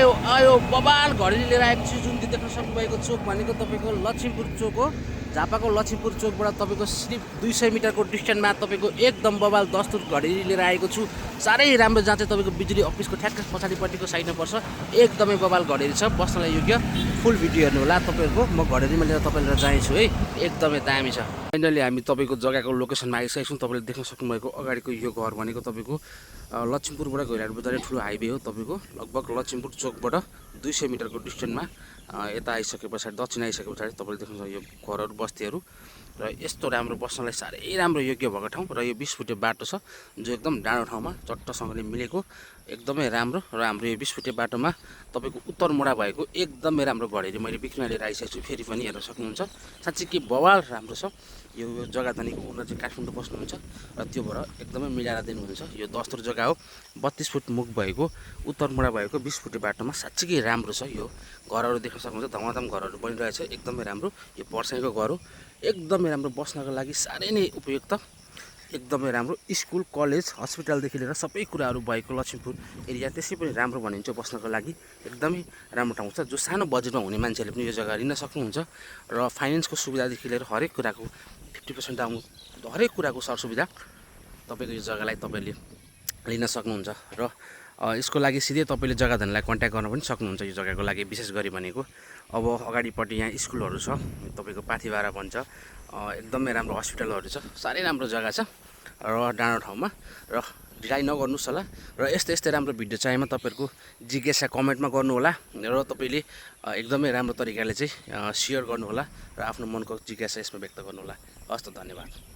आयो आयो बबाल घडी लिएर आएको छु। जुन देख्न सक्नुभएको चोक भनेको तपाईँको लक्ष्मीपुर चोक हो। झापाको लक्ष्मीपुर चोकबाट तपाईँको सिर्फ 200 मिटरको डिस्टेन्समा तपाईँको एकदम बबाल दस्तुर घडी लिएर आएको छु। साह्रै राम्रो, जहाँ चाहिँ तपाईँको बिजुली अफिसको ठ्याक्क पछाडिपट्टिको साइडमा पर्छ। एकदमै बबाल घडेरी छ, बस्नलाई योग्य। फुल भिडियो हेर्नु होला तपाईँहरूको। म घडेरीमा लिएर तपाईँलाई जानेछु है, एकदमै दामी छ। फाइनली हामी तपाईँको जग्गाको लोकेसनमा आइसकेको छौँ। तपाईँले देख्न सक्नुभएको अगाडिको यो घर भनेको तपाईँको लक्ष्मीपुरबाट गइरहेको बजारै ठुलो हाइवे हो। तपाईँको लगभग लक्ष्मीपुर चोकबाट 200 मिटरको डिस्टेन्समा यता आइसके पछाडि, दक्षिण आइसके पछाडि तपाईँले देख्नुहुन्छ यो घरहरू, बस्तीहरू। र यस्तो राम्रो बस्नलाई साह्रै राम्रो योग्य भएको ठाउँ। र यो 20 फुटे बाटो छ, जो एकदम डाँडो ठाउँमा चट्टसँगले मिलेको, एकदमै राम्रो। र हाम्रो यो 20 फुटे बाटोमा तपाईँको उत्तर मोडा भएको एकदमै राम्रो घडेरी मैले बिक्रीमा लिएर आइसकेको छु। फेरि पनि हेर्न सक्नुहुन्छ, साँच्चै के बवाल राम्रो छ। यो जग्गा धनीको ओनर चाहिँ काठमाडौँ बस्नुहुन्छ र त्यो भएर एकदमै मिलाएर दिनुहुन्छ। यो दस्तुर जग्गा हो, 32 फुट मुख भएको, उत्तर मोडा भएको 20 फुटे बाटोमा साँच्चै राम्रो छ। यो घरहरू देख्न सक्नुहुन्छ, धमाधम घरहरू बनिरहेछ, एकदमै राम्रो। यो पर्साईको घर हो, एकदमै राम्रो, बस्नको लागि साह्रै नै उपयुक्त, एकदमै राम्रो। स्कुल, कलेज, हस्पिटलदेखि लिएर सबै कुराहरू भएको लक्ष्मीपुर एरिया त्यसै पनि राम्रो भनिन्छ बस्नको लागि। एकदमै राम्रो ठाउँ छ, जो सानो बजेटमा हुने मान्छेहरूले पनि यो जग्गा लिन सक्नुहुन्छ। र फाइनेन्सको सुविधादेखि लिएर हरेक कुराको 50% डाउन, हरेक कुराको सरसुविधा तपाईँको यो जग्गालाई तपाईँले लिन सक्नुहुन्छ। र यसको लागि सिधै तपाईँले जग्गा धनीलाई कन्ट्याक्ट गर्न पनि सक्नुहुन्छ यो जग्गाको लागि। विशेष गरी भनेको अब अगाडिपट्टि यहाँ स्कुलहरू छ, तपाईँको पाथिबारा भन्छ, एकदमै राम्रो हस्पिटलहरू छ, साह्रै राम्रो जग्गा छ र डाँडो ठाउँमा। र ढिलाइ नगर्नुहोस् होला। र यस्तै राम्रो भिडियो चाहिएमा तपाईँहरूको जिज्ञासा कमेन्टमा गर्नु होला। र तपाईँले एकदमै राम्रो तरिकाले चाहिँ सेयर गर्नु होला र आफ्नो मनको जिज्ञासा यसमा व्यक्त गर्नु होला। हस् त, धन्यवाद।